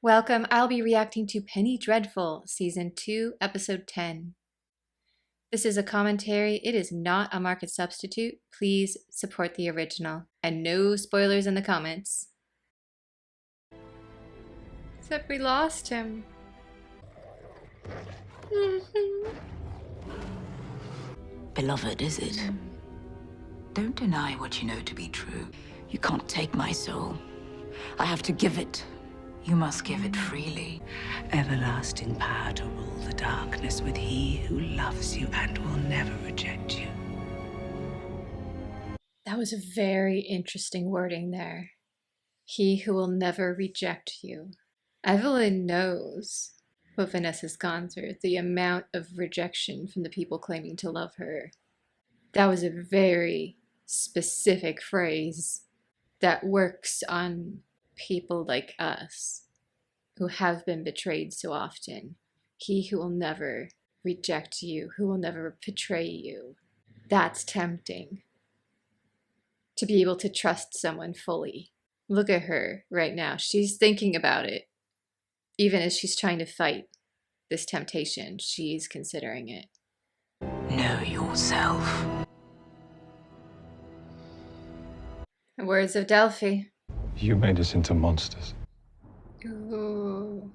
Welcome, I'll be reacting to Penny Dreadful, Season 2, Episode 10. This is a commentary, it is not a market substitute. Please support the original. And no spoilers in the comments. Except we lost him. Beloved, is it? Don't deny what you know to be true. You can't take my soul. I have to give it. You must give it freely. Everlasting power to rule the darkness with he who loves you and will never reject you. That was a very interesting wording there. He who will never reject you. Evelyn knows what Vanessa's gone through, the amount of rejection from the people claiming to love her. That was a very specific phrase that works on people like us who have been betrayed so often. He who will never reject you, who will never betray you. That's tempting. To be able to trust someone fully. Look at her right now. She's thinking about it. Even as she's trying to fight this temptation, she's considering it. Know yourself. The words of Delphi. You made us into monsters. Ooh.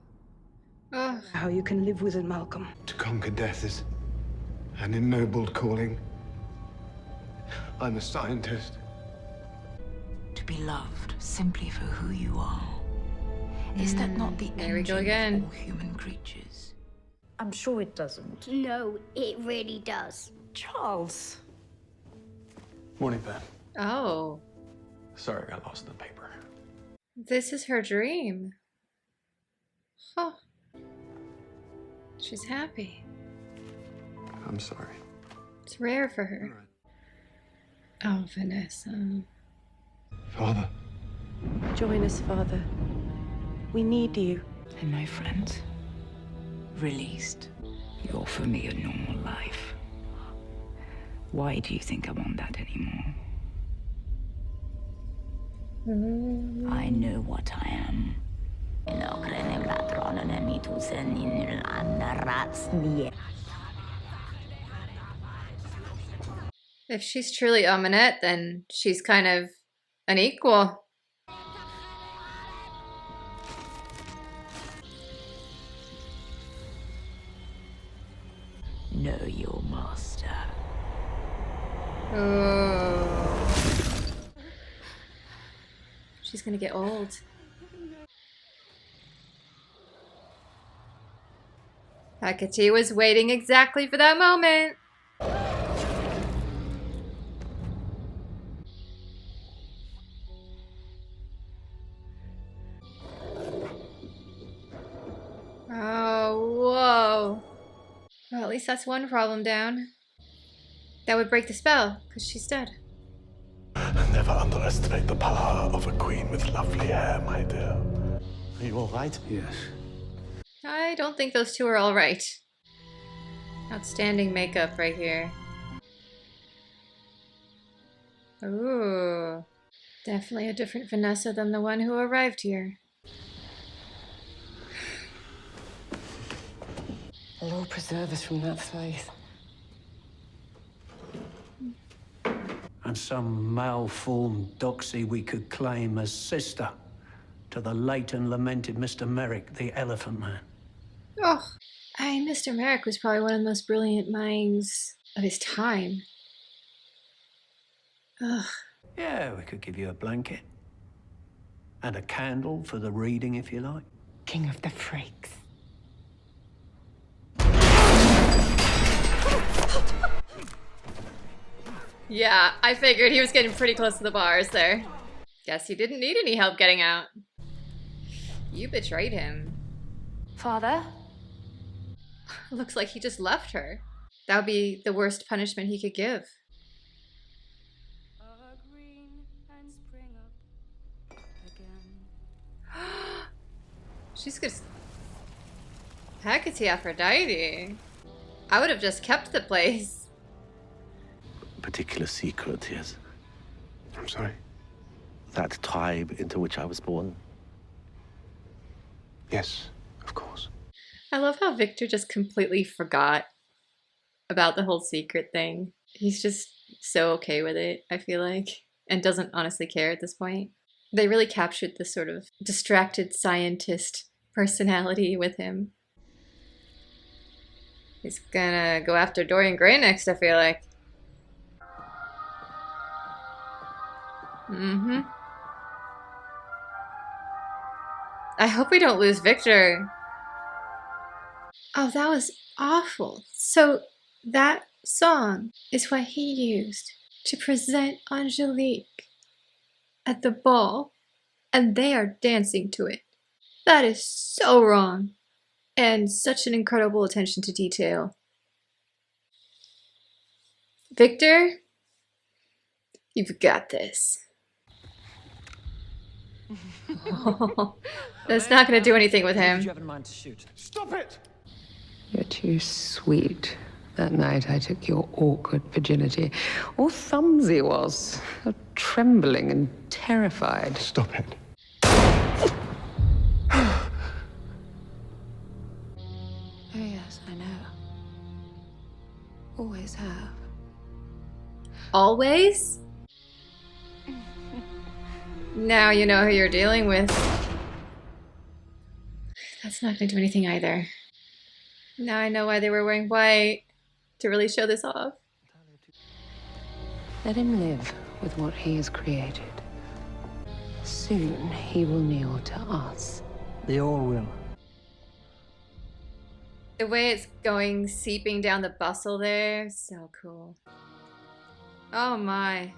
Oh. How you can live with it, Malcolm. To conquer death is an ennobled calling. I'm a scientist. To be loved simply for who you are. Is that not the There we go engine again. of all human creatures? I'm sure it doesn't. No, it really does. Charles. Morning, Ben. Oh. Sorry I got lost in the paper. This is her dream. Huh. She's happy. I'm sorry. It's rare for her. Oh, Vanessa. Father. Join us, Father. We need you. And my friends, released, you offer me a normal life. Why do you think I want that anymore? I know what I am. If she's truly Amunet, then she's kind of an equal. Know your master. Oh. She's gonna get old. Hecate was waiting exactly for that moment. Oh, whoa. Well, at least that's one problem down. That would break the spell, because she's dead. Never underestimate the power of a queen with lovely hair, my dear. Are you all right? Yes. I don't think those two are all right. Outstanding makeup right here. Ooh. Definitely a different Vanessa than the one who arrived here. Lord preserve us from that faith. And some malformed doxy we could claim as sister to the late and lamented Mr. Merrick, the Elephant Man. Oh, Mr. Merrick was probably one of the most brilliant minds of his time. Ugh. Yeah, we could give you a blanket. And a candle for the reading, if you like. King of the freaks. Yeah, I figured he was getting pretty close to the bars there. Guess he didn't need any help getting out. You betrayed him. Father? Looks like he just left her. That would be the worst punishment he could give. She's just... Hecate Aphrodite. I would have just kept the place. Particular secret, yes. I'm sorry. That tribe into which I was born. Yes, of course. I love how Victor just completely forgot about the whole secret thing. He's just so okay with it, I feel like, and doesn't honestly care at this point. They really captured this sort of distracted scientist personality with him. He's gonna go after Dorian Gray next, I feel like. Mm-hmm. I hope we don't lose Victor. Oh, that was awful. So that song is what he used to present Angelique at the ball, and they are dancing to it. That is so wrong, and such an incredible attention to detail. Victor, you've got this. That's not going to do anything with him. Stop it! You're too sweet. That night I took your awkward virginity. All Thumbsy was. Trembling and terrified. Stop it. Oh, yes, I know. Always have. Always? Now you know who you're dealing with. That's not going to do anything either. Now I know why they were wearing white, to really show this off. Let him live with what he has created. Soon he will kneel to us. They all will. The way it's going, seeping down the bustle there, so cool. Oh my.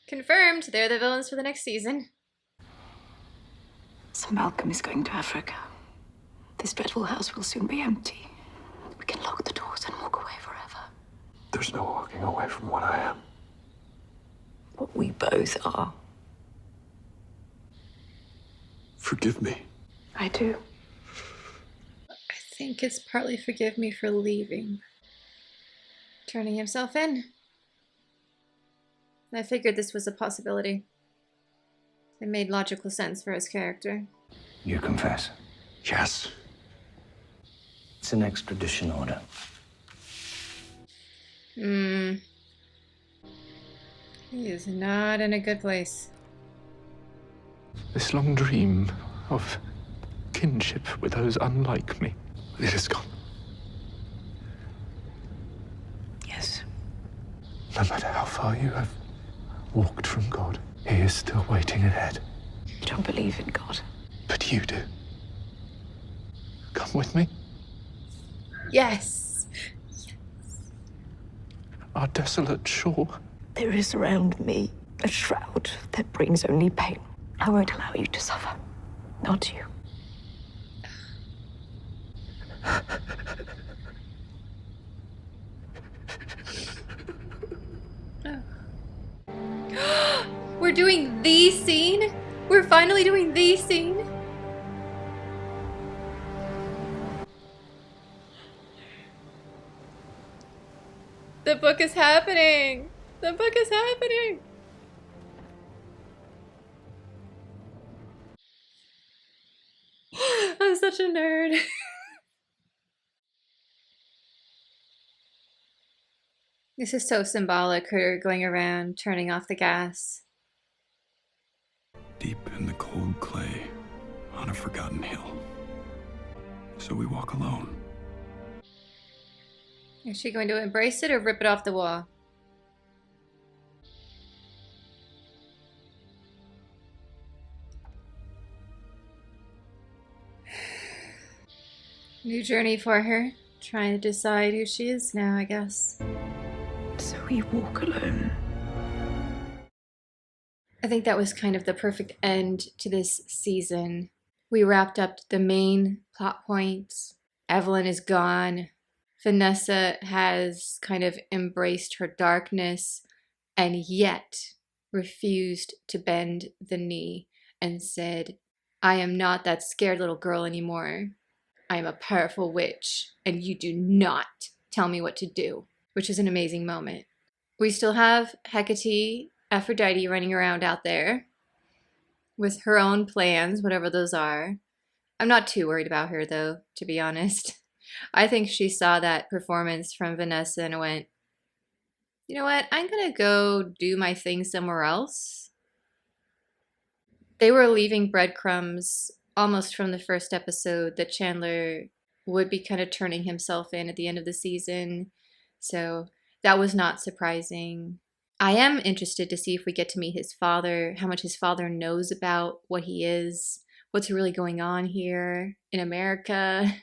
Confirmed, they're the villains for the next season. So Malcolm is going to Africa. This dreadful house will soon be empty. We can lock the doors and walk away forever. There's no walking away from what I am. What we both are. Forgive me. I do. I think it's partly forgive me for leaving. Turning himself in. I figured this was a possibility. It made logical sense for his character. You confess. Yes. It's an extradition order. He is not in a good place. This long dream of kinship with those unlike me, it is gone. Yes. No matter how far you have walked from God, He is still waiting ahead. You don't believe in God. But you do. Come with me. Yes! Our desolate shore. There is around me a shroud that brings only pain. I won't allow you to suffer. Not you. We're doing the scene? We're finally doing the scene? The book is happening! The book is happening! I'm such a nerd. This is so symbolic, her going around, turning off the gas. Deep in the cold clay, on a forgotten hill. So we walk alone. Is she going to embrace it or rip it off the wall? New journey for her. Trying to decide who she is now, I guess. So we walk alone. I think that was kind of the perfect end to this season. We wrapped up the main plot points. Evelyn is gone. Vanessa has kind of embraced her darkness and yet refused to bend the knee and said, I am not that scared little girl anymore. I am a powerful witch, and you do not tell me what to do, which is an amazing moment. We still have Hecate, Aphrodite running around out there. with her own plans, whatever those are. I'm not too worried about her, though, to be honest. I think she saw that performance from Vanessa and went, you know what, I'm gonna go do my thing somewhere else. They were leaving breadcrumbs almost from the first episode that Chandler would be kind of turning himself in at the end of the season. So that was not surprising. I am interested to see if we get to meet his father, how much his father knows about what he is, what's really going on here in America.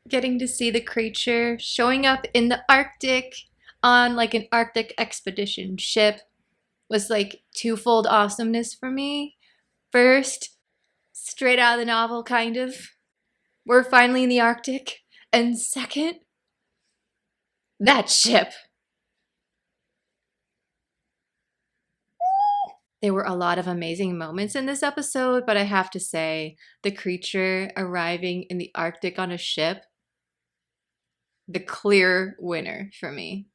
Getting to see the creature showing up in the Arctic on like an Arctic expedition ship was like twofold awesomeness for me. First, straight out of the novel, kind of. We're finally in the Arctic. And second, that ship. There were a lot of amazing moments in this episode, but I have to say, the creature arriving in the Arctic on a ship, the clear winner for me.